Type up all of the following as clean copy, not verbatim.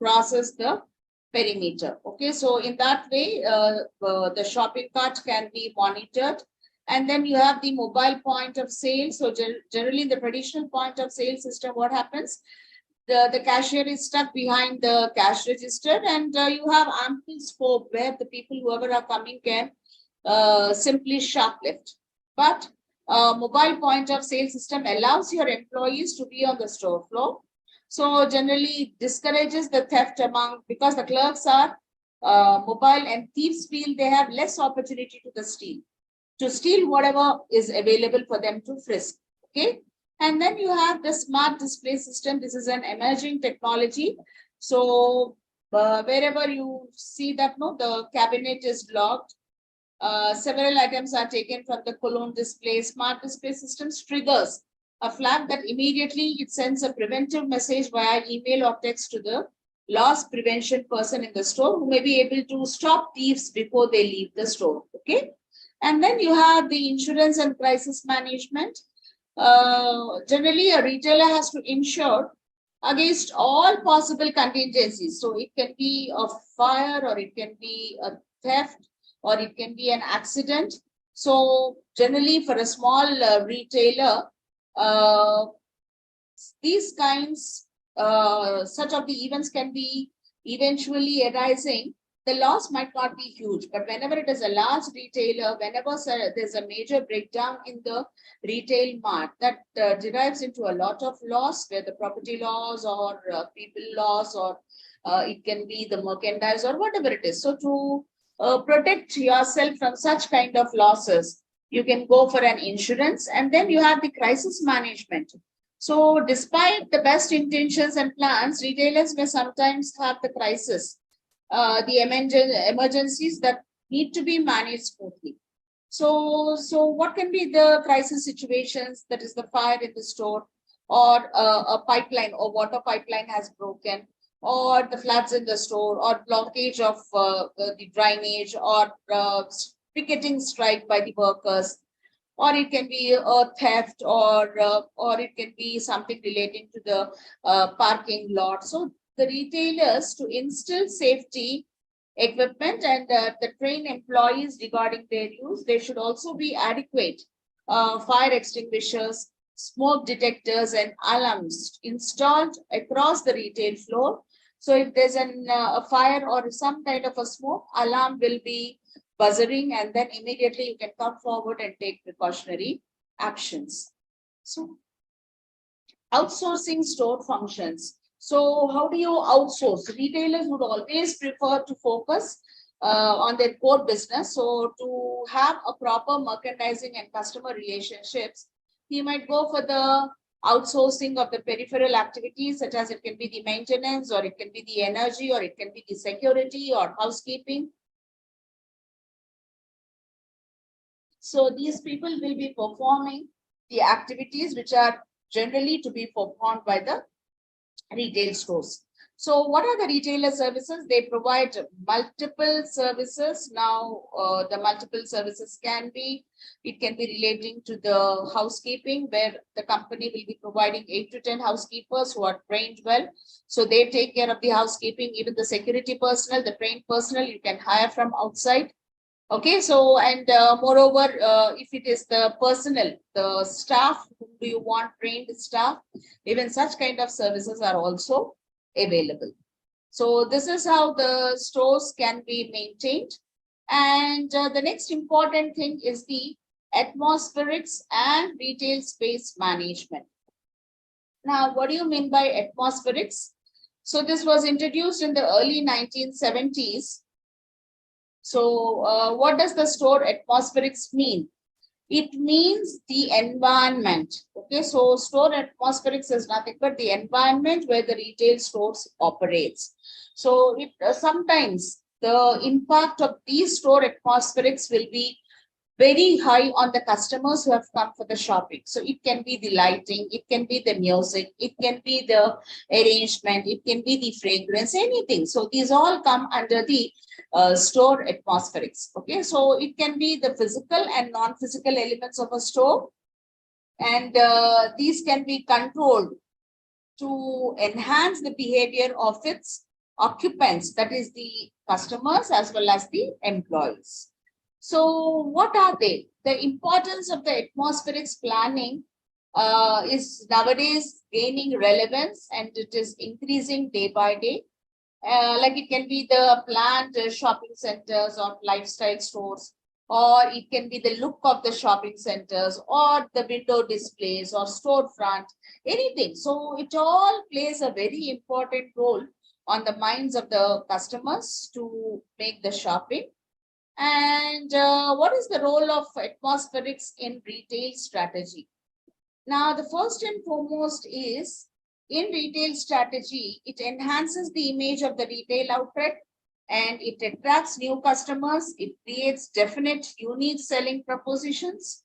crosses the perimeter. Okay, so in that way, the shopping cart can be monitored. And then you have the mobile point of sale. So generally in the traditional point of sale system, what happens? The cashier is stuck behind the cash register, and you have ample scope where the people, whoever are coming, can simply shoplift. But mobile point of sale system allows your employees to be on the store floor. So generally it discourages the theft among, because the clerks are mobile, and thieves feel they have less opportunity to steal whatever is available for them to frisk. Okay. And then you have the smart display system. This is an emerging technology. So wherever you see that the cabinet is locked, several items are taken from the cologne display. Smart display systems triggers a flag that immediately it sends a preventive message via email or text to the loss prevention person in the store, who may be able to stop thieves before they leave the store. Okay. And then you have the insurance and crisis management. Generally, a retailer has to insure against all possible contingencies. So it can be a fire, or it can be a theft, or it can be an accident. So generally, for a small retailer, these kinds, such of the events can be eventually arising. The loss might not be huge, but whenever it is a large retailer, whenever there's a major breakdown in the retail mart, that derives into a lot of loss, where the property loss or people loss, or it can be the merchandise or whatever it is. So to protect yourself from such kind of losses, you can go for an insurance. And then you have the crisis management. So despite the best intentions and plans, retailers may sometimes have the crisis, the emergencies that need to be managed smoothly. So what can be the crisis situations? That is the fire in the store, or a pipeline or water pipeline has broken, or the floods in the store, or blockage of the drainage, or picketing strike by the workers, or it can be a theft, or it can be something relating to the parking lot. So the retailers, to instill safety equipment and the train employees regarding their use, there should also be adequate fire extinguishers, smoke detectors, and alarms installed across the retail floor. So if there's a fire or some kind of a smoke, alarm will be buzzing, and then immediately you can come forward and take precautionary actions. So outsourcing store functions. So how do you outsource? Retailers would always prefer to focus on their core business. So to have a proper merchandising and customer relationships, he might go for the outsourcing of the peripheral activities, such as it can be the maintenance, or it can be the energy, or it can be the security or housekeeping. So these people will be performing the activities which are generally to be performed by the retail stores. So what are the retailer services? They provide multiple services. Now, the multiple services can be relating to the housekeeping, where the company will be providing 8 to 10 housekeepers who are trained well. So they take care of the housekeeping. Even the security personnel, the trained personnel, you can hire from outside. Okay, so and moreover, if it is the personnel, the staff, whom do you want trained staff, even such kind of services are also available. So this is how the stores can be maintained. And the next important thing is the atmospherics and retail space management. Now, what do you mean by atmospherics? So this was introduced in the early 1970s. So what does the store atmospherics mean? It means the environment. Okay, so store atmospherics is nothing but the environment where the retail stores operates. So it sometimes the impact of these store atmospherics will be very high on the customers who have come for the shopping. So it can be the lighting, it can be the music, it can be the arrangement, it can be the fragrance, anything. So these all come under the store atmospherics. Okay, so it can be the physical and non-physical elements of a store, and these can be controlled to enhance the behavior of its occupants, that is the customers as well as the employees. So what are they? The importance of the atmospherics planning is nowadays gaining relevance, and it is increasing day by day. Like it can be the planned shopping centers or lifestyle stores, or it can be the look of the shopping centers or the window displays or storefront, anything. So it all plays a very important role on the minds of the customers to make the shopping. And what is the role of atmospherics in retail strategy? Now, the first and foremost is in retail strategy, it enhances the image of the retail outlet and it attracts new customers. It creates definite, unique selling propositions.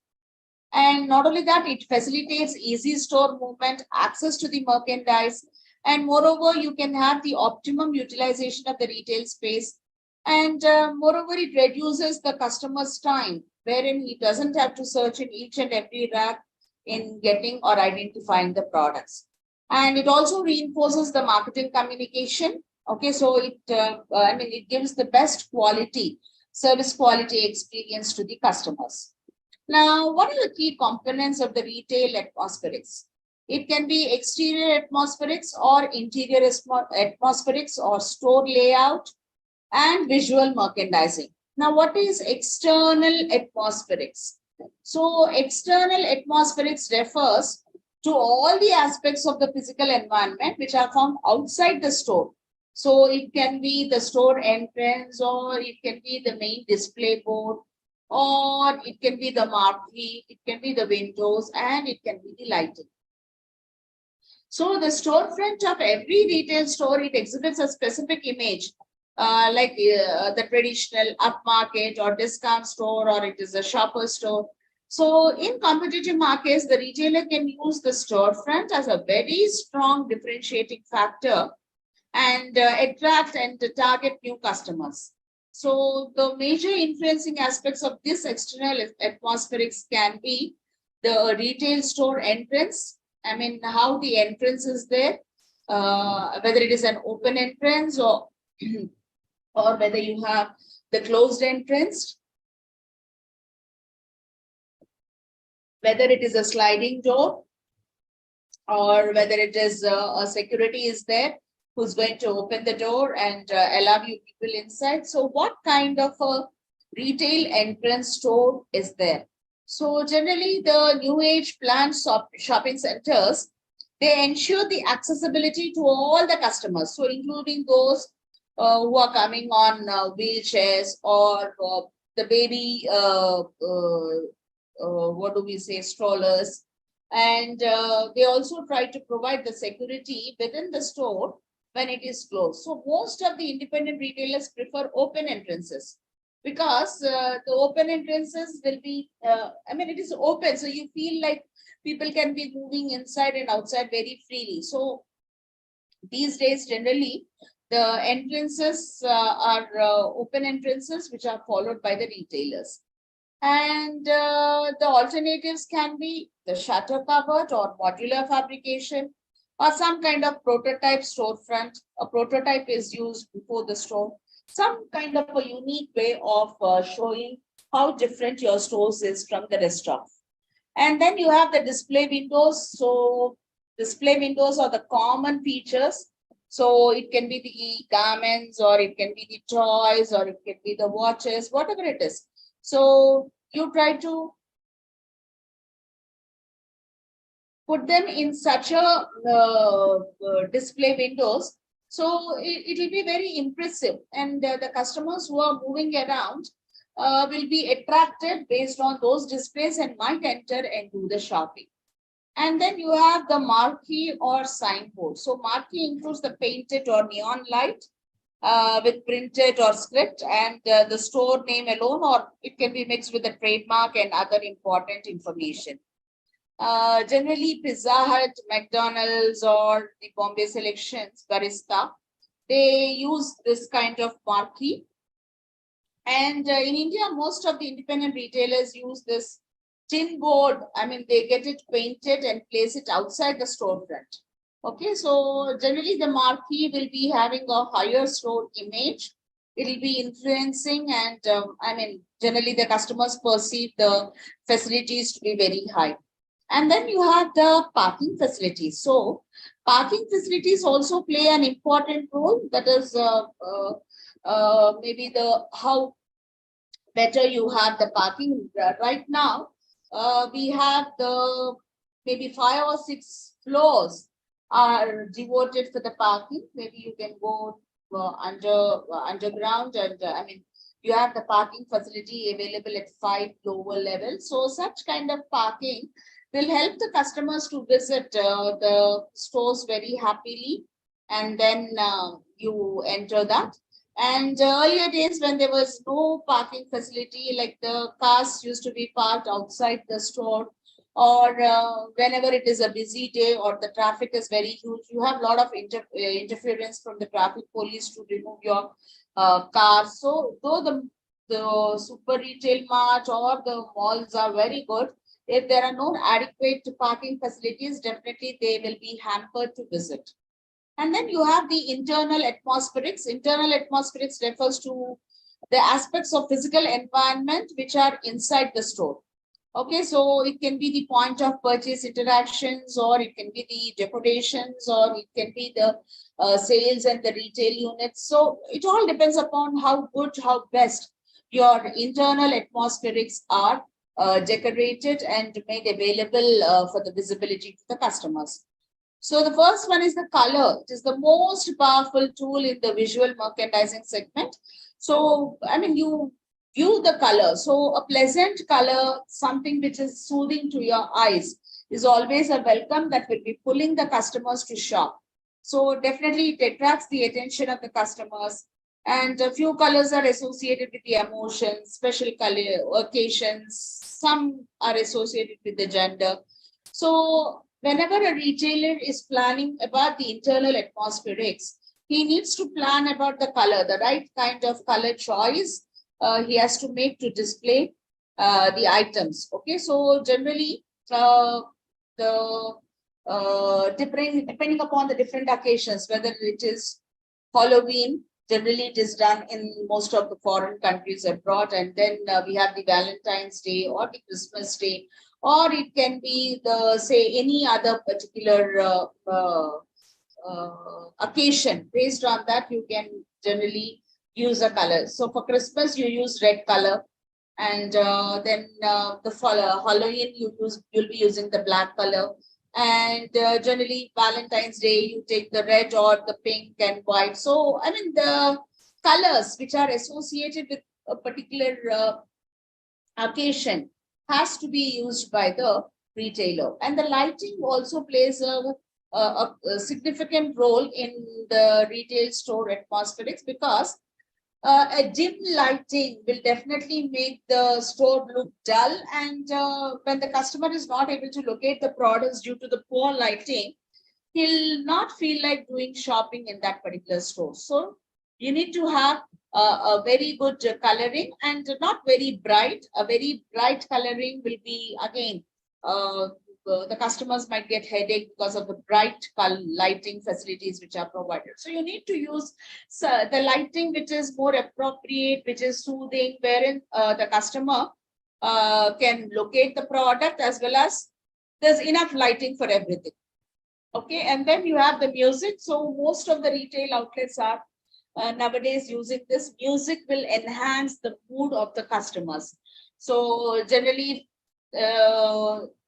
And not only that, it facilitates easy store movement, access to the merchandise, and moreover, you can have the optimum utilization of the retail space. And moreover, it reduces the customer's time, wherein he doesn't have to search in each and every rack in getting or identifying the products. And it also reinforces the marketing communication. Okay, so it gives the best quality, service quality experience to the customers. Now, what are the key components of the retail atmospherics? It can be exterior atmospherics or interior atmospherics or store layout and visual merchandising. Now, what is external atmospherics? So, external atmospherics refers to all the aspects of the physical environment which are found outside the store. So, it can be the store entrance, or it can be the main display board, or it can be the marquee, it can be the windows, and it can be the lighting. So the storefront of every retail store, it exhibits a specific image, like the traditional upmarket or discount store, or it is a shopper store. So in competitive markets, the retailer can use the storefront as a very strong differentiating factor and attract and target new customers. So the major influencing aspects of this external atmospherics can be the retail store entrance. I mean, how the entrance is there, whether it is an open entrance or, or whether you have the closed entrance, whether it is a sliding door, or whether it is a security is there who's going to open the door and allow you people inside. So what kind of a retail entrance store is there? So generally the new age planned shopping centers, they ensure the accessibility to all the customers. So including those who are coming on wheelchairs, or the baby, what do we say, strollers. And they also try to provide the security within the store when it is closed. So most of the independent retailers prefer open entrances, because the open entrances will be, it is open. So you feel like people can be moving inside and outside very freely. So these days, generally, the entrances are open entrances, which are followed by the retailers. And the alternatives can be the shutter covered or modular fabrication, or some kind of prototype storefront. A prototype is used before the store. Some kind of a unique way of showing how different your stores is from the rest of. And then you have the display windows. So display windows are the common features. So it can be the garments, or it can be the toys, or it can be the watches, whatever it is. So you try to put them in such a display windows. So it will be very impressive, and the customers who are moving around will be attracted based on those displays and might enter and do the shopping. And then you have the marquee or signboard. So marquee includes the painted or neon light with printed or script, and the store name alone, or it can be mixed with the trademark and other important information. Generally, Pizza Hut, McDonald's, or the Bombay Selections, Barista, they use this kind of marquee. And in India, most of the independent retailers use this tin board. I mean, they get it painted and place it outside the storefront. Okay, so generally the marquee will be having a higher store image. It will be influencing, and I mean, generally the customers perceive the facilities to be very high. And then you have the parking facilities. So parking facilities also play an important role. That is maybe the how better you have the parking. Right now, we have the maybe 5 or 6 floors are devoted for the parking. Maybe you can go underground, and I mean, you have the parking facility available at 5 lower levels. So such kind of parking will help the customers to visit the stores very happily, and then you enter that. And earlier days, when there was no parking facility, like the cars used to be parked outside the store, or whenever it is a busy day or the traffic is very huge, you have a lot of interference from the traffic police to remove your car. So though the super retail mart or the malls are very good, if there are no adequate parking facilities, definitely they will be hampered to visit. And then you have the internal atmospherics. Internal atmospherics refers to the aspects of physical environment which are inside the store. Okay, so it can be the point of purchase interactions, or it can be the decorations, or it can be the sales and the retail units. So it all depends upon how good, how best your internal atmospherics are decorated and made available for the visibility to the customers. So the first one is the color. It is the most powerful tool in the visual merchandising segment. So, I mean, you view the color. So a pleasant color, something which is soothing to your eyes, is always a welcome that will be pulling the customers to shop. So definitely it attracts the attention of the customers. And a few colors are associated with the emotions, special color occasions. Some are associated with the gender. So whenever a retailer is planning about the internal atmospherics, he needs to plan about the color, the right kind of color choice he has to make to display the items. Okay, so generally the depending upon the different occasions, whether it is Halloween, generally it is done in most of the foreign countries abroad, and then we have the Valentine's Day or the Christmas Day, or it can be the say any other particular occasion. Based on that, you can generally use a color. So for Christmas, you use red color, and then the Halloween you'll be using the black color, and generally Valentine's Day you take the red or the pink and white. So I mean the colors which are associated with a particular occasion has to be used by the retailer. And the lighting also plays a significant role in the retail store atmospherics, because a dim lighting will definitely make the store look dull, and when the customer is not able to locate the products due to the poor lighting, he'll not feel like doing shopping in that particular store. So you need to have a very good coloring, and not very bright. A very bright coloring will be again the customers might get headache because of the bright lighting facilities which are provided. So you need to use the lighting which is more appropriate, which is soothing, wherein the customer can locate the product, as well as there's enough lighting for everything. Okay, and then you have the music. So most of the retail outlets are nowadays using this. Music will enhance the mood of the customers. So generally,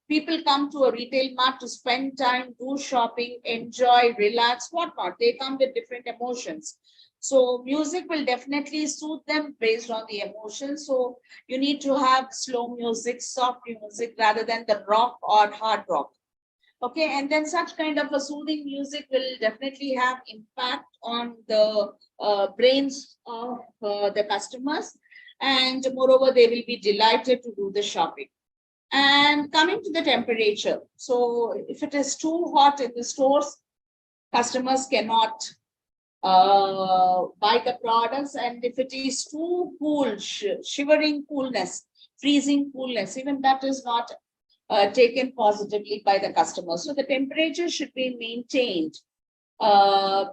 people come to a retail mart to spend time, do shopping, enjoy, relax, whatnot. They come with different emotions. So music will definitely soothe them based on the emotions. So you need to have slow music, soft music, rather than the rock or hard rock. Okay, and then such kind of a soothing music will definitely have impact on the brains of the customers, and moreover, they will be delighted to do the shopping. And coming to the temperature, so if it is too hot in the stores, customers cannot buy the products, and if it is too cool, shivering coolness, freezing coolness, even that is not taken positively by the customer. So the temperature should be maintained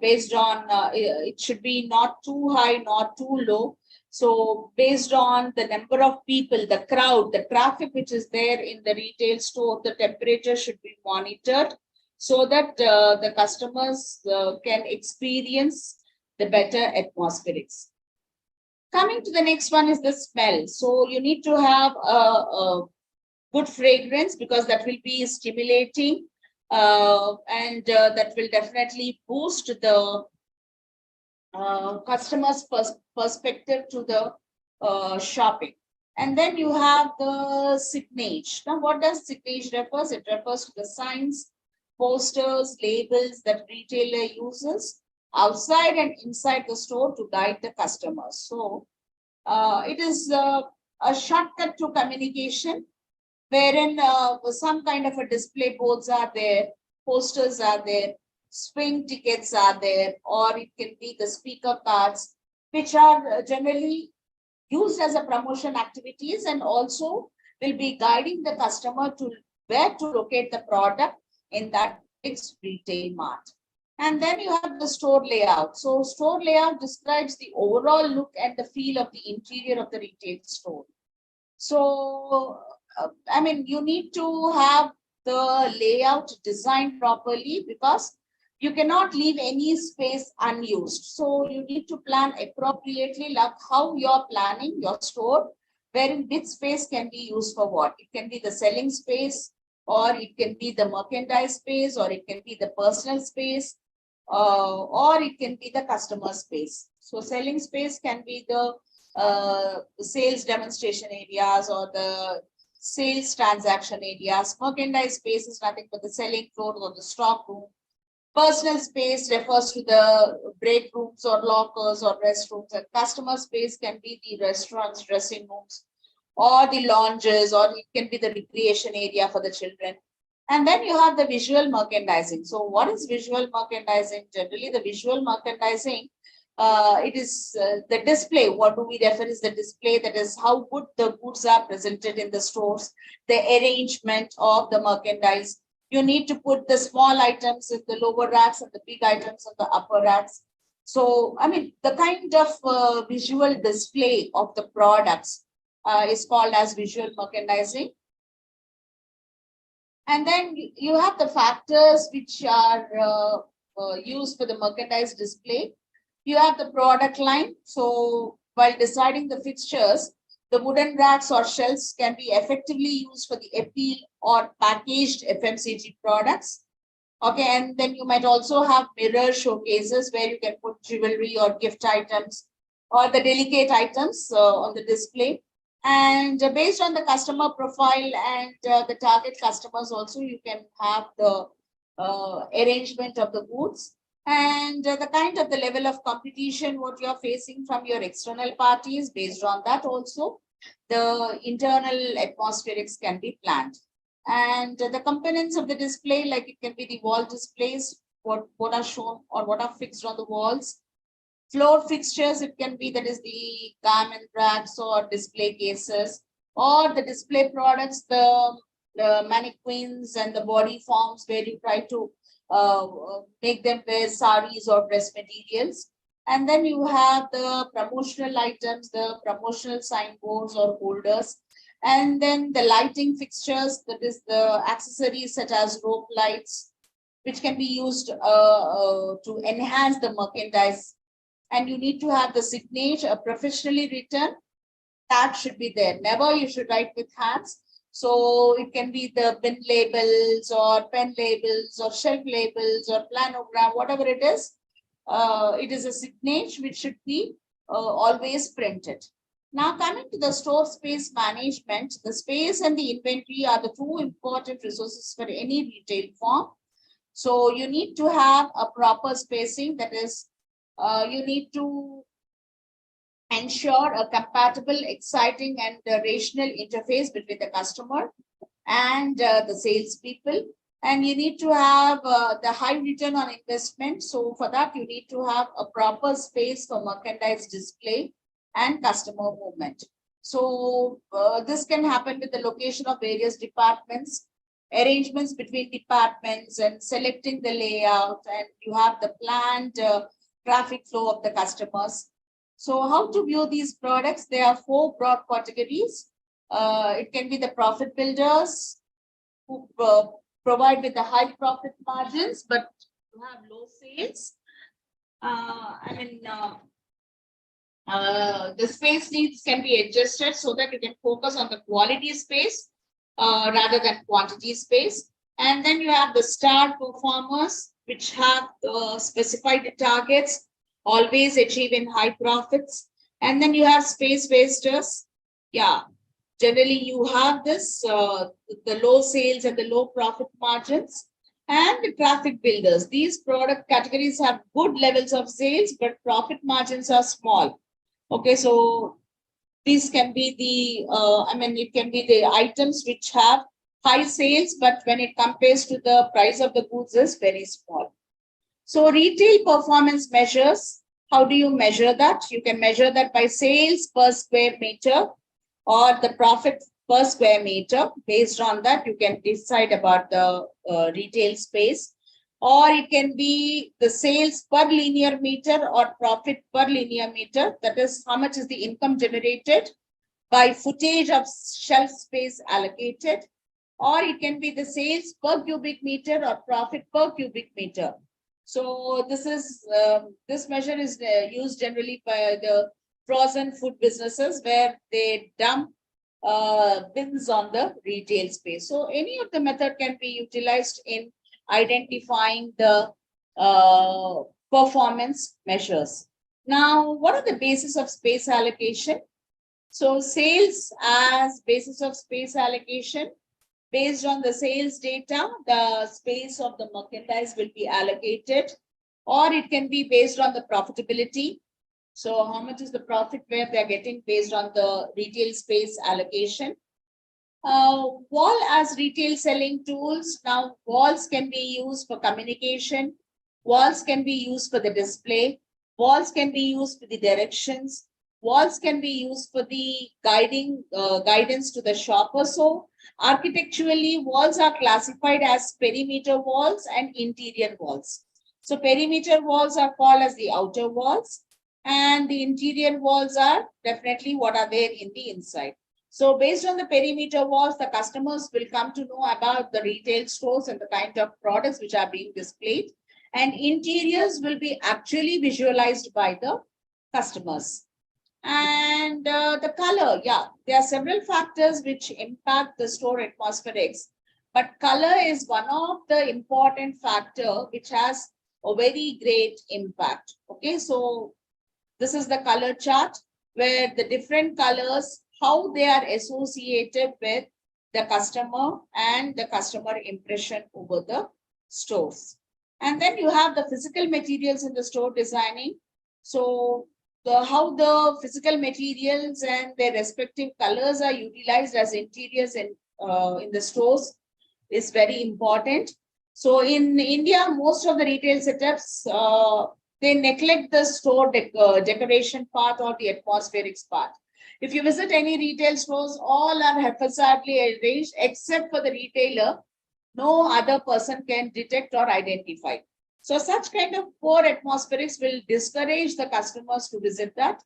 based on, it should be not too high, not too low. So based on the number of people, the crowd, the traffic which is there in the retail store, the temperature should be monitored so that the customers can experience the better atmospherics. Coming to the next one is the smell. So you need to have a good fragrance because that will be stimulating and that will definitely boost the customer's perspective to the shopping. And then you have the signage. Now, what does signage refers? It refers to the signs, posters, labels that retailer uses outside and inside the store to guide the customers. So it is a shortcut to communication, wherein some kind of a display boards are there, posters are there, swing tickets are there, or it can be the speaker cards, which are generally used as a promotion activities and also will be guiding the customer to where to locate the product in that fixed retail mart. And then you have the store layout. So store layout describes the overall look and the feel of the interior of the retail store. So, I mean, you need to have the layout designed properly because you cannot leave any space unused. So you need to plan appropriately, like how you're planning your store, wherein which space can be used for what. It can be the selling space, or it can be the merchandise space, or it can be the personal space, or it can be the customer space. So selling space can be the sales demonstration areas or the sales transaction areas. Merchandise space is nothing but the selling floor or the stock room. Personal space refers to the break rooms or lockers or restrooms, and customer space can be the restaurants, dressing rooms, or the lounges, or it can be the recreation area for the children. And then you have the visual merchandising. So what is visual merchandising? Generally, the visual merchandising, it is the display. What do we refer is the display, that is how good the goods are presented in the stores, the arrangement of the merchandise. You need to put the small items in the lower racks and the big items in the upper racks. So, I mean, the kind of visual display of the products is called as visual merchandising. And then you have the factors which are used for the merchandise display. You have the product line. So while deciding the fixtures, the wooden racks or shelves can be effectively used for the appeal or packaged FMCG products. Okay, and then you might also have mirror showcases where you can put jewelry or gift items or the delicate items on the display. And based on the customer profile and the target customers also, you can have the arrangement of the goods. And the kind of the level of competition, what you're facing from your external parties, based on that also, the internal atmospherics can be planned. And the components of the display, like it can be the wall displays, what are shown or what are fixed on the walls. Floor fixtures, it can be that is the garment racks or display cases, or the display products, the mannequins and the body forms where you try to make them wear saris or dress materials. And then you have the promotional items, the promotional signboards or holders. And then the lighting fixtures, that is the accessories such as rope lights, which can be used to enhance the merchandise. And you need to have the signature, professionally written, that should be there. Never you should write with hands. So it can be the bin labels or pen labels or shelf labels or planogram, whatever it is a signature which should be always printed. Now coming to the store space management, the space and the inventory are the two important resources for any retail firm. So you need to have a proper spacing, that is you need to ensure a compatible, exciting, and rational interface between the customer and the salespeople. And you need to have the high return on investment. So for that, you need to have a proper space for merchandise display and customer movement. So this can happen with the location of various departments, arrangements between departments, and selecting the layout, and you have the planned traffic flow of the customers. So how to view these products? There are four broad categories. It can be the profit builders who provide with the high profit margins, but you have low sales. The space needs can be adjusted so that you can focus on the quality space rather than quantity space. And then you have the star performers, which have specified targets, always achieving high profits. And then you have space wasters. Yeah, generally you have this, the low sales and the low profit margins. And the traffic builders. These product categories have good levels of sales, but profit margins are small. Okay, so these can be the, it can be the items which have high sales, but when it compares to the price of the goods is very small. So retail performance measures, how do you measure that? You can measure that by sales per square meter or the profit per square meter. Based on that, you can decide about the retail space. Or it can be the sales per linear meter or profit per linear meter. That is how much is the income generated by footage of shelf space allocated. Or it can be the sales per cubic meter or profit per cubic meter. So this is this measure is used generally by the frozen food businesses where they dump bins on the retail space. So any of the method can be utilized in identifying the performance measures. Now, what are the basis of space allocation? So sales as basis of space allocation. Based on the sales data, the space of the merchandise will be allocated, or it can be based on the profitability. So how much is the profit where they're getting based on the retail space allocation. Wall as retail selling tools. Now, walls can be used for communication. Walls can be used for the display. Walls can be used for the directions. Walls can be used for the guidance to the shopper. So, architecturally, walls are classified as perimeter walls and interior walls. So, perimeter walls are called as the outer walls, and the interior walls are definitely what are there in the inside. So based on the perimeter walls, the customers will come to know about the retail stores and the kind of products which are being displayed. And interiors will be actually visualized by the customers. And the color, yeah, there are several factors which impact the store atmospherics. But color is one of the important factor which has a very great impact. Okay, so this is the color chart where the different colors, how they are associated with the customer and the customer impression over the stores. And then you have the physical materials in the store designing. So how the physical materials and their respective colors are utilized as interiors in the stores is very important. So in India, most of the retail setups, they neglect the store decoration part or the atmospherics part. If you visit any retail stores, all are haphazardly arranged except for the retailer. No other person can detect or identify. So such kind of poor atmospherics will discourage the customers to visit that.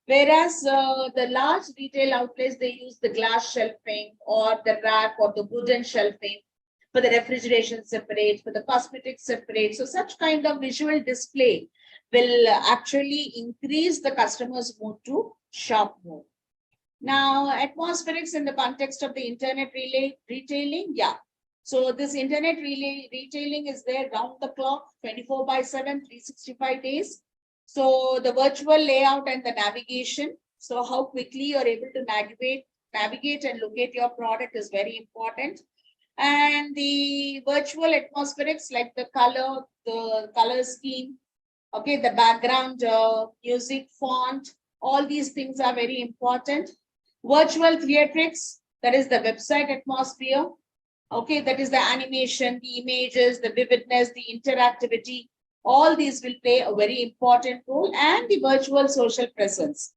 Whereas the large retail outlets, they use the glass shelving or the rack or the wooden shelving. For the refrigeration separate, for the cosmetics separate. So such kind of visual display will actually increase the customer's mood to shop more. Now, atmospherics in the context of the internet retailing, yeah. So this internet retailing is there round the clock, 24/7, 365 days. So the virtual layout and the navigation. So how quickly you're able to navigate and locate your product is very important. And the virtual atmospherics like the color scheme, okay, the background, music, font, all these things are very important. Virtual theatrics, that is the website atmosphere. Okay, that is the animation, the images, the vividness, the interactivity. All these will play a very important role, and the virtual social presence.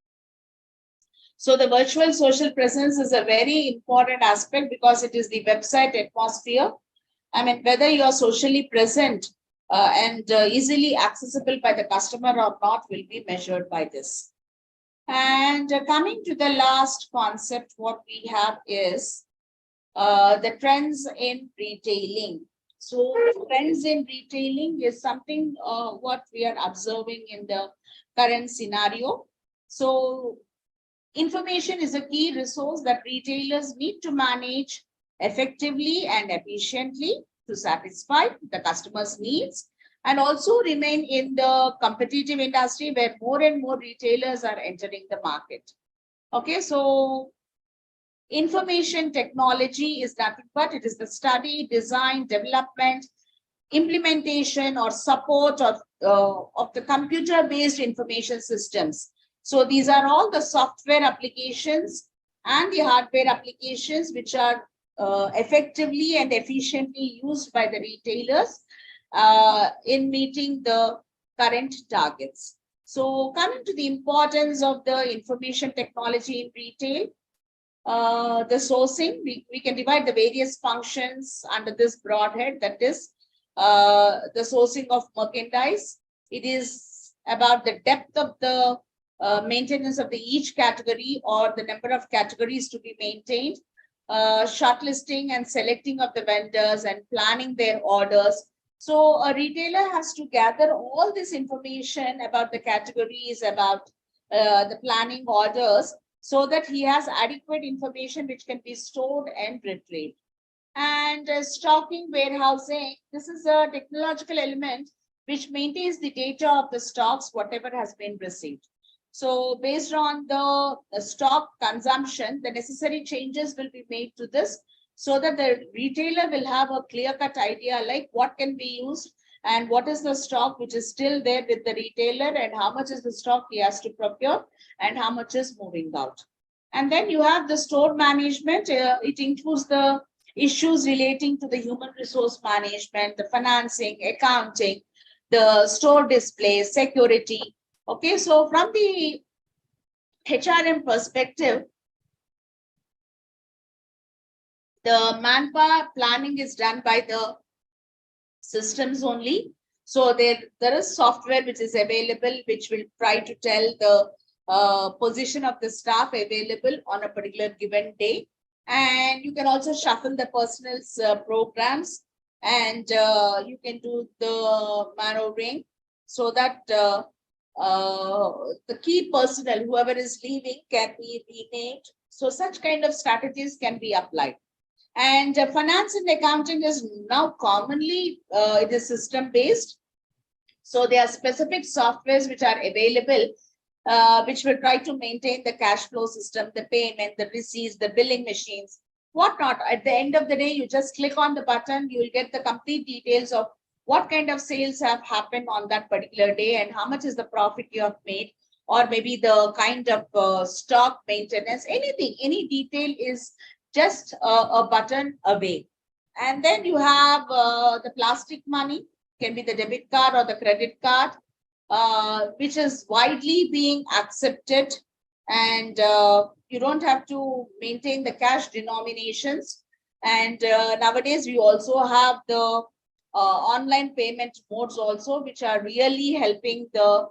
So the virtual social presence is a very important aspect because it is the website atmosphere. I mean, whether you are socially present and easily accessible by the customer or not will be measured by this. And coming to the last concept, what we have is the trends in retailing. So trends in retailing is something what we are observing in the current scenario. So information is a key resource that retailers need to manage effectively and efficiently to satisfy the customer's needs and also remain in the competitive industry where more and more retailers are entering the market. Okay, so information technology is nothing but it is the study, design, development, implementation or support of the computer-based information systems. So these are all the software applications and the hardware applications which are effectively and efficiently used by the retailers in meeting the current targets. So coming to the importance of the information technology in retail, the sourcing, we can divide the various functions under this broad head, that is the sourcing of merchandise. It is about the depth of the maintenance of the each category or the number of categories to be maintained, shortlisting and selecting of the vendors and planning their orders. So a retailer has to gather all this information about the categories, about the planning orders, so that he has adequate information which can be stored and retrieved. And stocking, warehousing, this is a technological element which maintains the data of the stocks, whatever has been received. So based on the stock consumption, the necessary changes will be made to this so that the retailer will have a clear-cut idea like what can be used and what is the stock which is still there with the retailer and how much is the stock he has to procure and how much is moving out. And then you have the store management. It includes the issues relating to the human resource management, the financing, accounting, the store display, security. Okay, so from the HRM perspective, the manpower planning is done by the systems only. So there is software which is available, which will try to tell the position of the staff available on a particular given day. And you can also shuffle the personal's programs, and you can do the maneuvering so that the key personnel, whoever is leaving, can be renamed. So such kind of strategies can be applied. And finance and accounting is now commonly, it is system based. So there are specific softwares which are available, which will try to maintain the cash flow system, the payment, the receipts, the billing machines, whatnot. At the end of the day, you just click on the button, you will get the complete details of what kind of sales have happened on that particular day and how much is the profit you have made, or maybe the kind of stock maintenance, anything, any detail is just a button away. And then you have the plastic money, can be the debit card or the credit card, which is widely being accepted, and you don't have to maintain the cash denominations. And nowadays we also have the online payment modes also, which are really helping the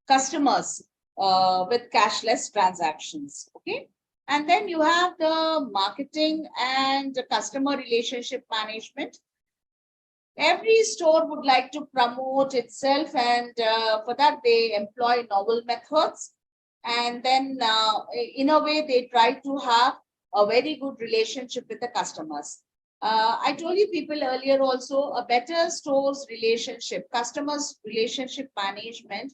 customers with cashless transactions. Okay. And then you have the marketing and customer relationship management. Every store would like to promote itself, and for that they employ novel methods. And then in a way they try to have a very good relationship with the customers. I told you people earlier also, a better stores relationship, customers relationship management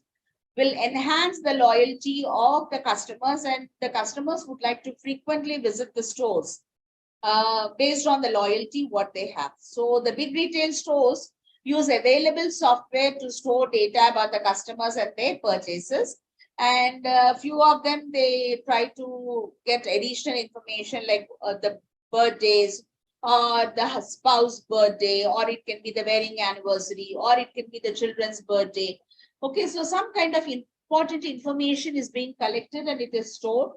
will enhance the loyalty of the customers, and the customers would like to frequently visit the stores based on the loyalty what they have. So the big retail stores use available software to store data about the customers and their purchases. And a few of them, they try to get additional information like the birthdays or the spouse birthday, or it can be the wedding anniversary, or it can be the children's birthday. Okay, so some kind of important information is being collected and it is stored.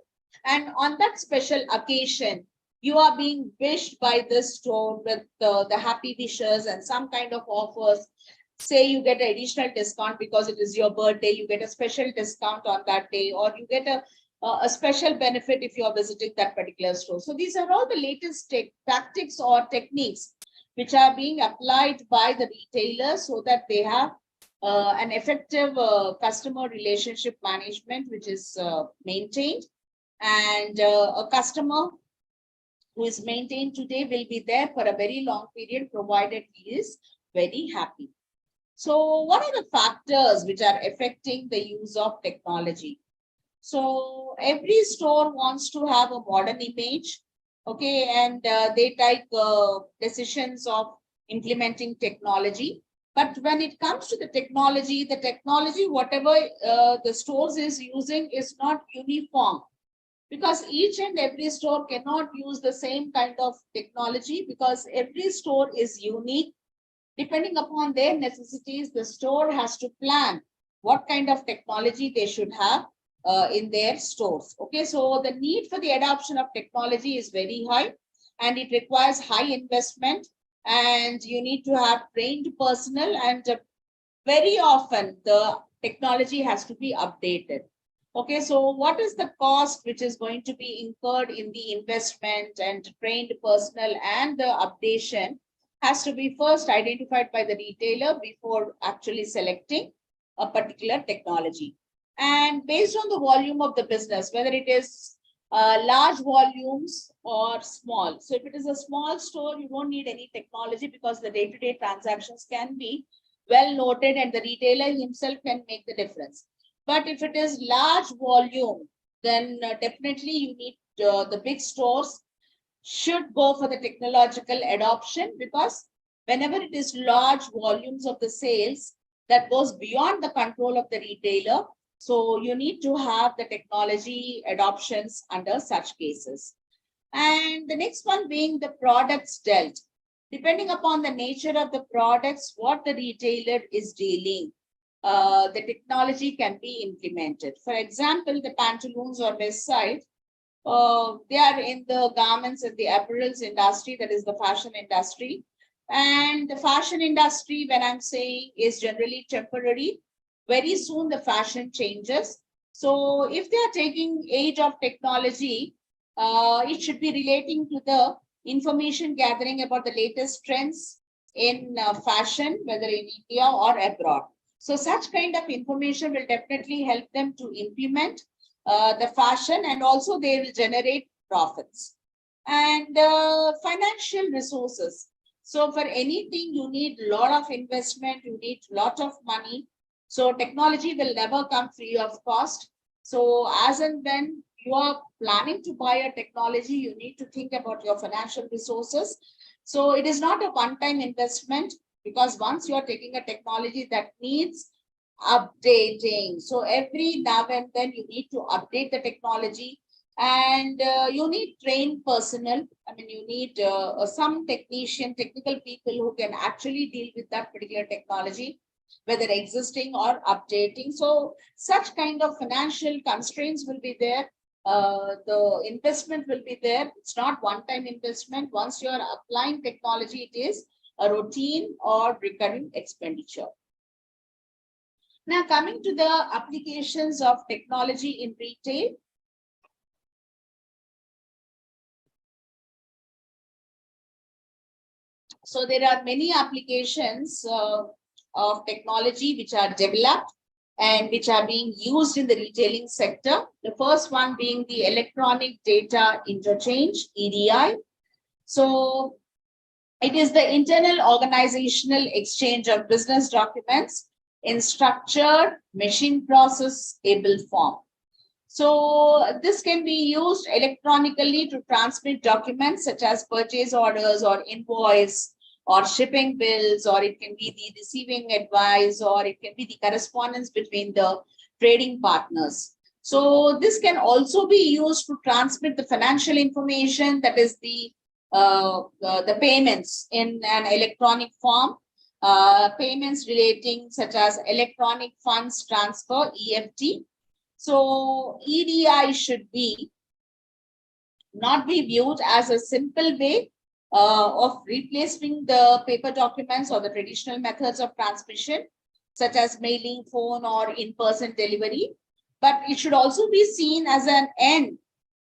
And on that special occasion, you are being wished by this store with the happy wishes and some kind of offers. Say you get an additional discount because it is your birthday, you get a special discount on that day, or you get a special benefit if you are visiting that particular store. So these are all the latest tactics or techniques which are being applied by the retailers so that they have an effective customer relationship management which is maintained. And a customer who is maintained today will be there for a very long period, provided he is very happy. So what are the factors which are affecting the use of technology? So every store wants to have a modern image, okay, and they take decisions of implementing technology. But when it comes to the technology, whatever the stores is using is not uniform, because each and every store cannot use the same kind of technology, because every store is unique. Depending upon their necessities, the store has to plan what kind of technology they should have in their stores. Okay, so the need for the adoption of technology is very high, and it requires high investment, and you need to have trained personnel, and very often the technology has to be updated. Okay, so what is the cost which is going to be incurred in the investment and trained personnel, and the updation has to be first identified by the retailer before actually selecting a particular technology. And based on the volume of the business, whether it is large volumes or small. So if it is a small store, you don't need any technology because the day-to-day transactions can be well noted and the retailer himself can make the difference. But if it is large volume, then definitely you need the big stores should go for the technological adoption, because whenever it is large volumes of the sales, that goes beyond the control of the retailer. So you need to have the technology adoptions under such cases. And the next one being the products dealt. Depending upon the nature of the products, what the retailer is dealing, the technology can be implemented. For example, the pantaloons or vest side, they are in the garments and the apparels industry, that is the fashion industry. And the fashion industry, when I'm saying, is generally temporary. Very soon the fashion changes. So if they are taking age of technology, it should be relating to the information gathering about the latest trends in fashion, whether in India or abroad. So such kind of information will definitely help them to implement the fashion, and also they will generate profits. And financial resources. So for anything, you need a lot of investment, you need a lot of money. So technology will never come free of cost. So as and when you are planning to buy a technology, you need to think about your financial resources. So it is not a one-time investment, because once you are taking a technology, that needs updating. So every now and then you need to update the technology, and you need trained personnel. I mean, you need some technical people who can actually deal with that particular technology, whether existing or updating. So such kind of financial constraints will be there. The investment will be there. It's not one-time investment. Once you are applying technology, it is a routine or recurring expenditure. Now, coming to the applications of technology in retail. So there are many applications of technology which are developed and which are being used in the retailing sector. The first one being the electronic data interchange, EDI. So it is the internal organizational exchange of business documents in structured machine process able form. So this can be used electronically to transmit documents such as purchase orders or invoice or shipping bills, or it can be the receiving advice, or it can be the correspondence between the trading partners. So this can also be used to transmit the financial information, that is the payments in an electronic form, payments relating such as electronic funds transfer, EFT, So EDI should be not be viewed as a simple way of replacing the paper documents or the traditional methods of transmission, such as mailing, phone, or in-person delivery. But it should also be seen as an end,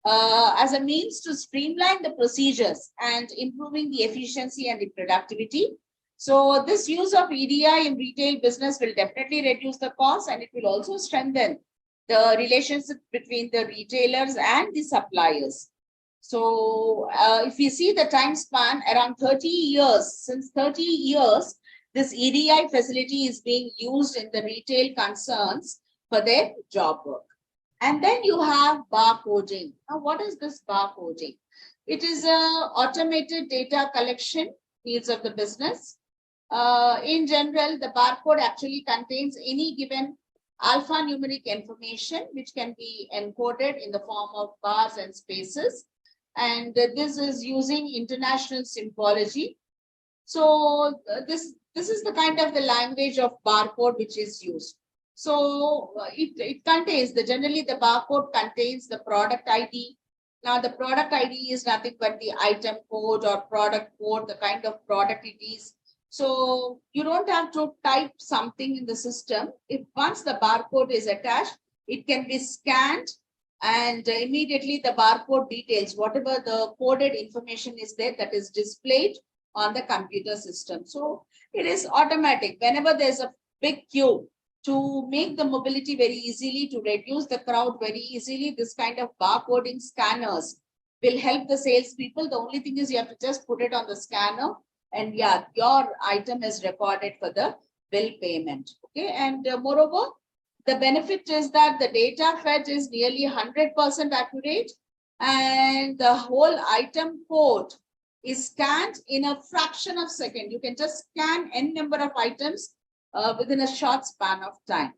as a means to streamline the procedures and improving the efficiency and the productivity. So this use of EDI in retail business will definitely reduce the cost, and it will also strengthen the relationship between the retailers and the suppliers. So if you see the time span, around 30 years, since 30 years, this EDI facility is being used in the retail concerns for their job work. And then you have barcoding. Now, what is this barcoding? It is a automated data collection fields of the business. In general, the barcode actually contains any given alphanumeric information, which can be encoded in the form of bars and spaces. And this is using international symbology. So this is the kind of the language of barcode which is used. So it contains generally the barcode contains the product ID. Now the product ID is nothing but the item code or product code, the kind of product it is. So you don't have to type something in the system. If once the barcode is attached, it can be scanned, and immediately the barcode details, whatever the coded information is there, that is displayed on the computer system. So it is automatic. Whenever there's a big queue, to make the mobility very easily, to reduce the crowd very easily, this kind of barcoding scanners will help the salespeople. The only thing is you have to just put it on the scanner, and yeah, your item is recorded for the bill payment. Okay, and moreover, the benefit is that the data fed is nearly 100% accurate, and the whole item code is scanned in a fraction of a second. You can just scan n number of items within a short span of time.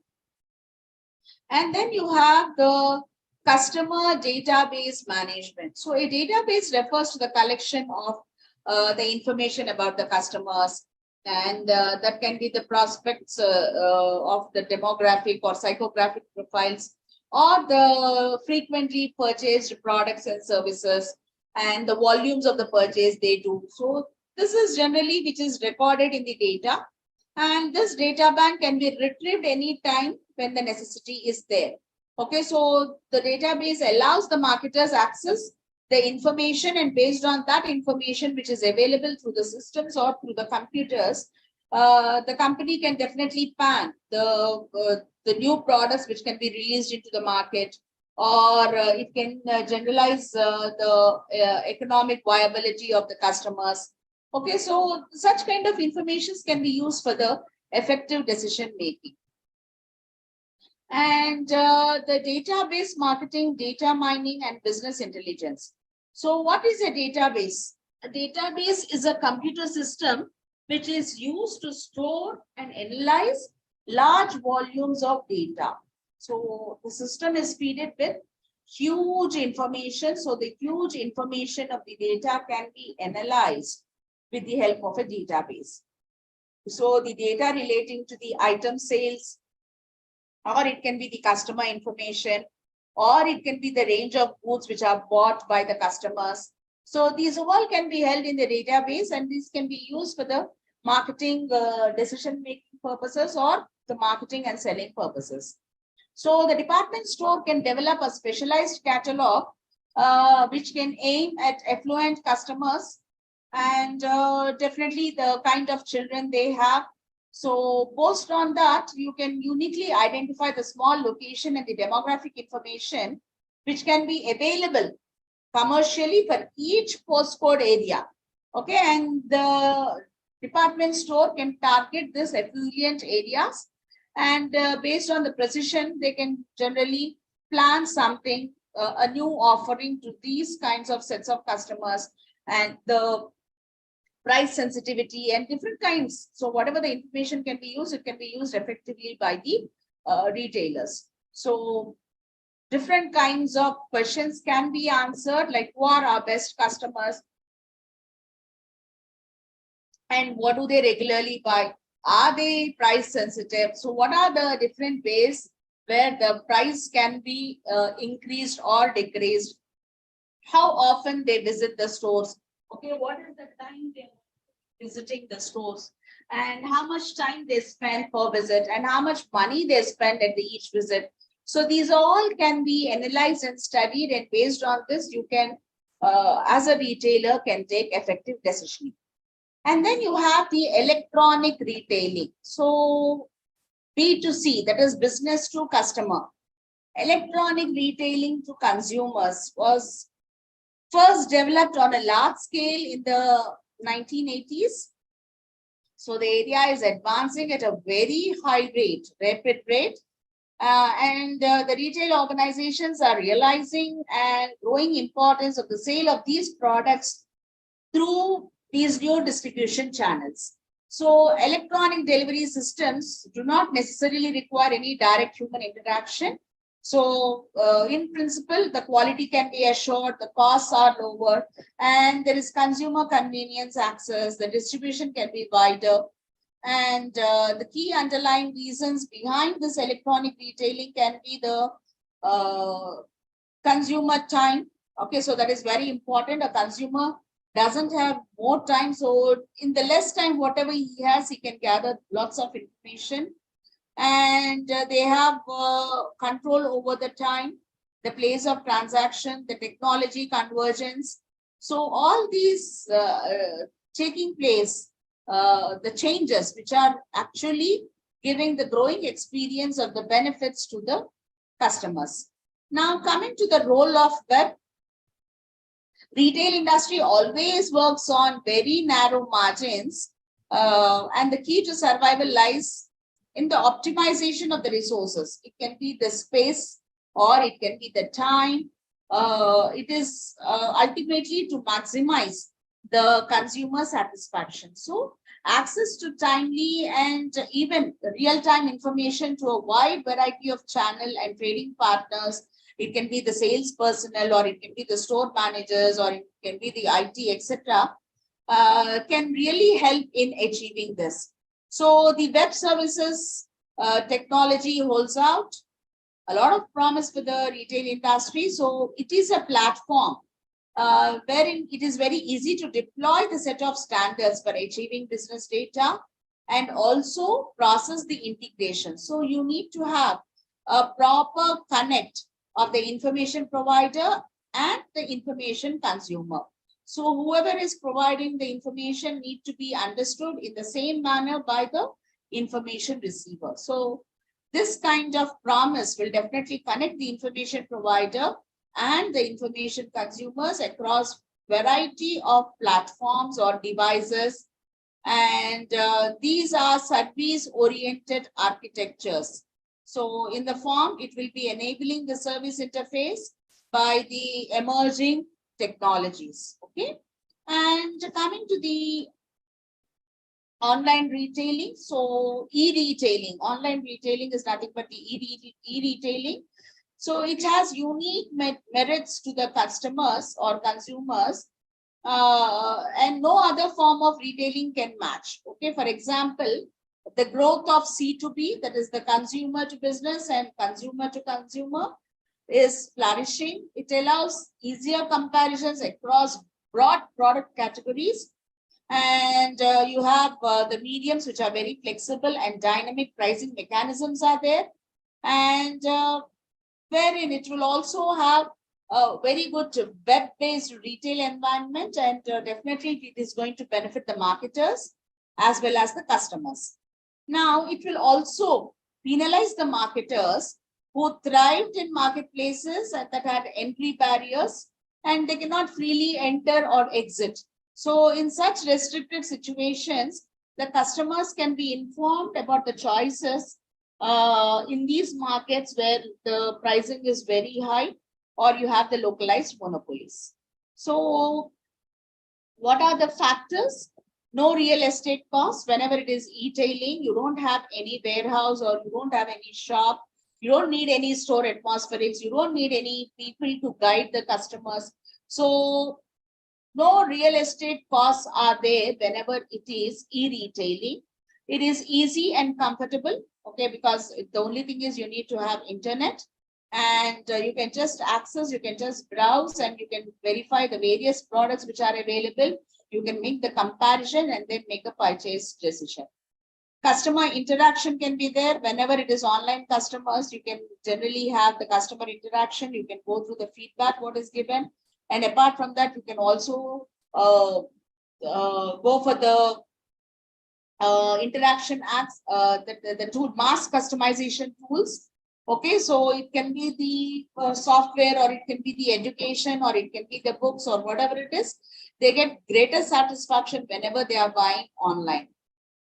And then you have the customer database management. So a database refers to the collection of the information about the customers, and that can be the prospects of the demographic or psychographic profiles, or the frequently purchased products and services, and the volumes of the purchase they do. So this is generally which is recorded in the data, and this data bank can be retrieved anytime when the necessity is there. Okay, so the database allows the marketers access the information, and based on that information which is available through the systems or through the computers, the company can definitely plan the new products which can be released into the market, or it can generalize the economic viability of the customers. Okay, so such kind of information can be used for the effective decision making. And the database marketing, data mining, and business intelligence. So what is a database? A database is a computer system which is used to store and analyze large volumes of data. So the system is fed with huge information. So the huge information of the data can be analyzed with the help of a database. So the data relating to the item sales, or it can be the customer information, or it can be the range of goods which are bought by the customers. So these all can be held in the database, and these can be used for the marketing decision-making purposes, or the marketing and selling purposes. So the department store can develop a specialized catalog which can aim at affluent customers, and definitely the kind of children they have. So based on that, you can uniquely identify the small location and the demographic information which can be available commercially for each postcode area. Okay, and the department store can target this affluent areas, and based on the precision, they can generally plan something, a new offering to these kinds of sets of customers, and the price sensitivity and different kinds. So whatever the information can be used, it can be used effectively by the retailers. So different kinds of questions can be answered, like who are our best customers, and what do they regularly buy? Are they price sensitive? So what are the different ways where the price can be increased or decreased, how often they visit the stores, okay, what is the time they are visiting the stores, and how much time they spend per visit, and how much money they spend at each visit. So these all can be analyzed and studied, and based on this, you can, as a retailer, can take effective decision. And then you have the electronic retailing. So B2C, that is business to customer. Electronic retailing to consumers was first developed on a large scale in the 1980s. So the area is advancing at a very high rate, rapid rate. And the retail organizations are realizing and growing importance of the sale of these products through these new distribution channels. So electronic delivery systems do not necessarily require any direct human interaction. So in principle, the quality can be assured, the costs are lower, and there is consumer convenience access, the distribution can be wider. And the key underlying reasons behind this electronic retailing can be the consumer time. Okay, so that is very important. A consumer doesn't have more time. So in the less time, whatever he has, he can gather lots of information. And they have control over the time, the place of transaction, the technology convergence. So all these taking place, the changes which are actually giving the growing experience of the benefits to the customers. Now coming to the role of web, retail industry always works on very narrow margins, and the key to survival lies in the optimization of the resources. It can be the space or it can be the time. It is ultimately to maximize the consumer satisfaction. So access to timely and even real-time information to a wide variety of channel and trading partners. It can be the sales personnel, or it can be the store managers, or it can be the IT, etc. Can really help in achieving this. So the web services technology holds out a lot of promise for the retail industry. So it is a platform wherein it is very easy to deploy the set of standards for achieving business data and also process the integration. So you need to have a proper connect of the information provider and the information consumer. So whoever is providing the information need to be understood in the same manner by the information receiver. So this kind of promise will definitely connect the information provider and the information consumers across variety of platforms or devices. And these are service-oriented architectures. So in the form, it will be enabling the service interface by the emerging technologies. Okay. And coming to the online retailing. So e-retailing, online retailing is nothing but the e-retailing. So it has unique merits to the customers or consumers, and no other form of retailing can match. Okay, for example, the growth of C2B, that is the consumer to business and consumer to consumer, is flourishing. It allows easier comparisons across broad product categories. And you have the mediums which are very flexible and dynamic pricing mechanisms are there. And wherein it will also have a very good web-based retail environment, and definitely it is going to benefit the marketers as well as the customers. Now, it will also penalize the marketers who thrived in marketplaces that had entry barriers and they cannot freely enter or exit. So in such restricted situations, the customers can be informed about the choices in these markets where the pricing is very high or you have the localized monopolies. So what are the factors? No real estate costs. Whenever it is e-tailing, you don't have any warehouse or you don't have any shop. You don't need any store atmospherics. You don't need any people to guide the customers. So no real estate costs are there whenever it is e-retailing. It is easy and comfortable. Okay, because the only thing is you need to have internet, and you can just access, you can just browse, and you can verify the various products which are available. You can make the comparison and then make a purchase decision. Customer interaction can be there. Whenever it is online customers, you can generally have the customer interaction. You can go through the feedback, what is given. And apart from that, you can also go for the interaction apps, the tool mass customization tools. Okay, so it can be the software, or it can be the education, or it can be the books, or whatever it is. They get greater satisfaction whenever they are buying online.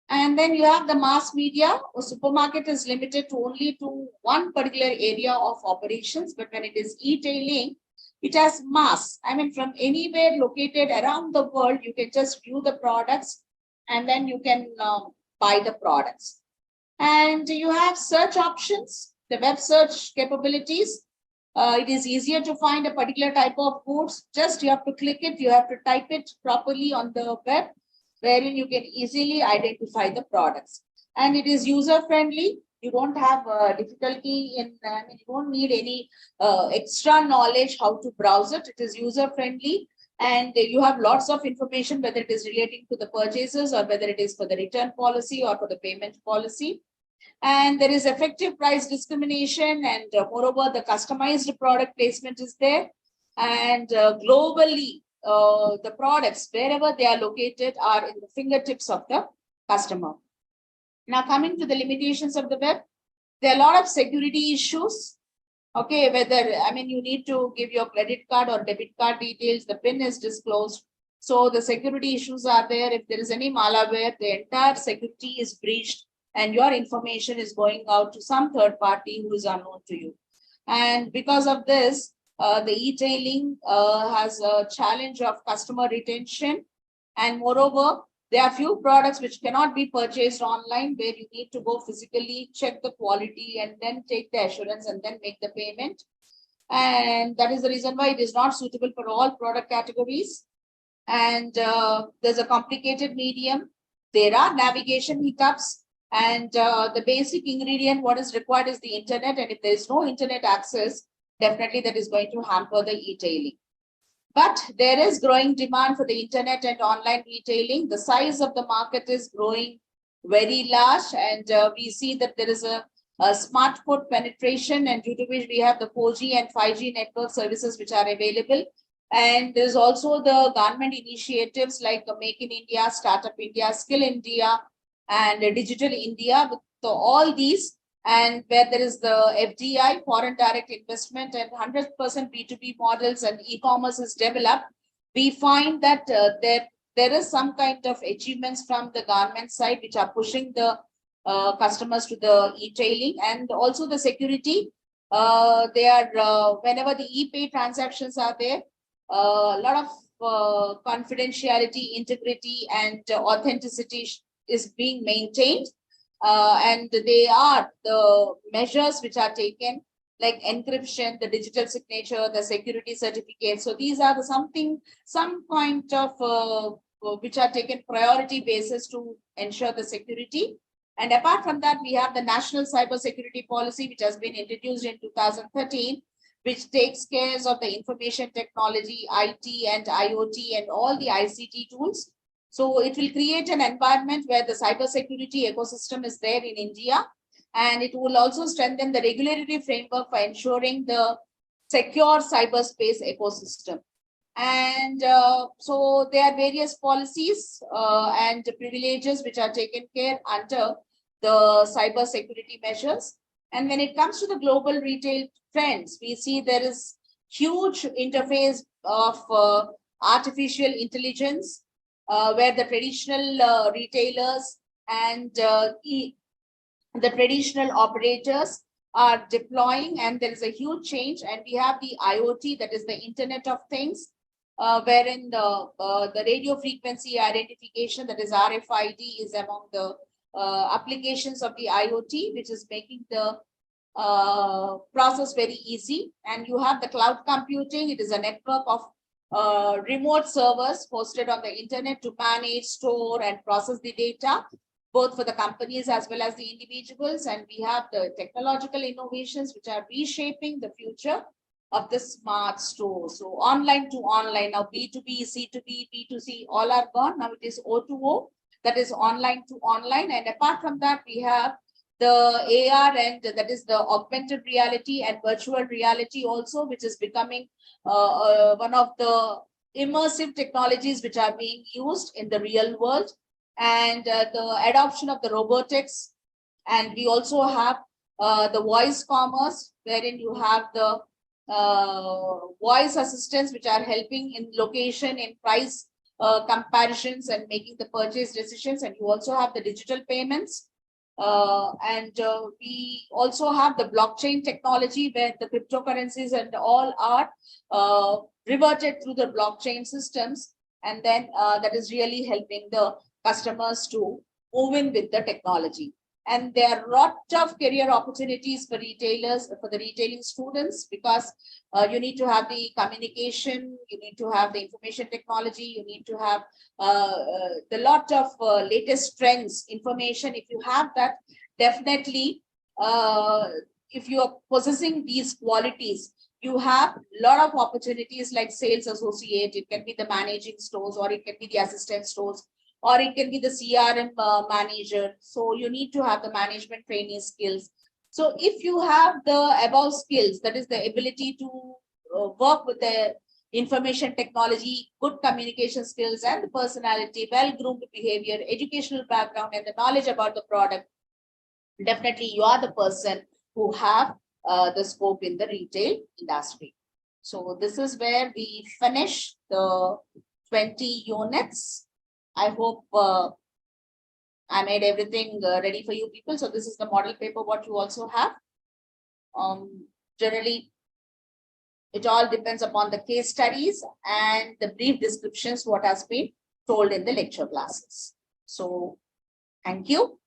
And then you have the mass media. A supermarket is limited to only to one particular area of operations, but when it is e-tailing, it has mass. I mean, from anywhere located around the world, you can just view the products, and then you can buy the products. And you have search options, the web search capabilities. It is easier to find a particular type of goods. Just you have to click it, you have to type it properly on the web, wherein you can easily identify the products. And it is user-friendly. You don't have difficulty in, you don't need any extra knowledge how to browse it. It is user-friendly, and you have lots of information, whether it is relating to the purchases, or whether it is for the return policy or for the payment policy. And there is effective price discrimination, and moreover, the customized product placement is there. And globally, the products, wherever they are located, are in the fingertips of the customer. Now, coming to the limitations of the web, there are a lot of security issues. Okay, whether, I mean, you need to give your credit card or debit card details, the PIN is disclosed. So the security issues are there. If there is any malware, the entire security is breached, and your information is going out to some third party who is unknown to you. And because of this, the e-tailing has a challenge of customer retention. And moreover, there are few products which cannot be purchased online, where you need to go physically, check the quality, and then take the assurance, and then make the payment. And that is the reason why it is not suitable for all product categories. And there's a complicated medium. There are navigation hiccups. And the basic ingredient, what is required, is the internet. And if there is no internet access, definitely that is going to hamper the e-tailing. But there is growing demand for the internet and online retailing. The size of the market is growing very large, and we see that there is a smartphone penetration, and due to which we have the 4G and 5G network services which are available. And there's also the government initiatives like Make in India, Startup India, Skill India, and Digital India. So all these, and where there is the FDI, foreign direct investment, and 100% B2B models, and e-commerce is developed, we find that there is some kind of achievements from the government side which are pushing the customers to the e-tailing. And also the security, they are whenever the e-pay transactions are there, a lot of confidentiality, integrity, and authenticity is being maintained. And they are the measures which are taken, like encryption, the digital signature, the security certificate. So these are the some kind of which are taken priority basis to ensure the security. And apart from that, we have the National Cyber Security Policy, which has been introduced in 2013, which takes care of the information technology, IT and IoT, and all the ICT tools. So it will create an environment where the cybersecurity ecosystem is there in India, and it will also strengthen the regulatory framework for ensuring the secure cyberspace ecosystem. And so there are various policies and privileges which are taken care under the cybersecurity measures. And when it comes to the global retail trends, we see there is huge interface of artificial intelligence, where the traditional retailers and the traditional operators are deploying, and there is a huge change. And we have the IoT, that is the Internet of Things, wherein the radio frequency identification, that is RFID, is among the applications of the IoT, which is making the process very easy. And you have the cloud computing. It is a network of remote servers hosted on the internet to manage, store, and process the data. both for the companies as well as the individuals. And we have the technological innovations which are reshaping the future of the smart store. So online to online, now B2B, C2B, B2C, all are gone. Now it is O2O, that is online to online. And apart from that, we have the AR, and that is the augmented reality and virtual reality also, which is becoming one of the immersive technologies which are being used in the real world. And the adoption of the robotics. And we also have the voice commerce, wherein you have the voice assistants which are helping in location, in price comparisons and making the purchase decisions. And you also have the digital payments. We also have the blockchain technology, where the cryptocurrencies and all are reverted through the blockchain systems. And then that is really helping the customers to move in with the technology. And there are a lot of career opportunities for retailers, for the retailing students, because you need to have the communication, you need to have the information technology, you need to have the lot of latest trends, information. If you have that, definitely, if you are possessing these qualities, you have a lot of opportunities like sales associate, it can be the managing stores, or it can be the assistant stores, or it can be the CRM manager. So you need to have the management training skills. So if you have the above skills, that is the ability to work with the information technology, good communication skills, and the personality, well-groomed behavior, educational background, and the knowledge about the product, definitely you are the person who have the scope in the retail industry. So this is where we finish the 20 units. I hope I made everything ready for you people. So this is the model paper, what you also have. Generally, it all depends upon the case studies and the brief descriptions, what has been told in the lecture classes. So thank you.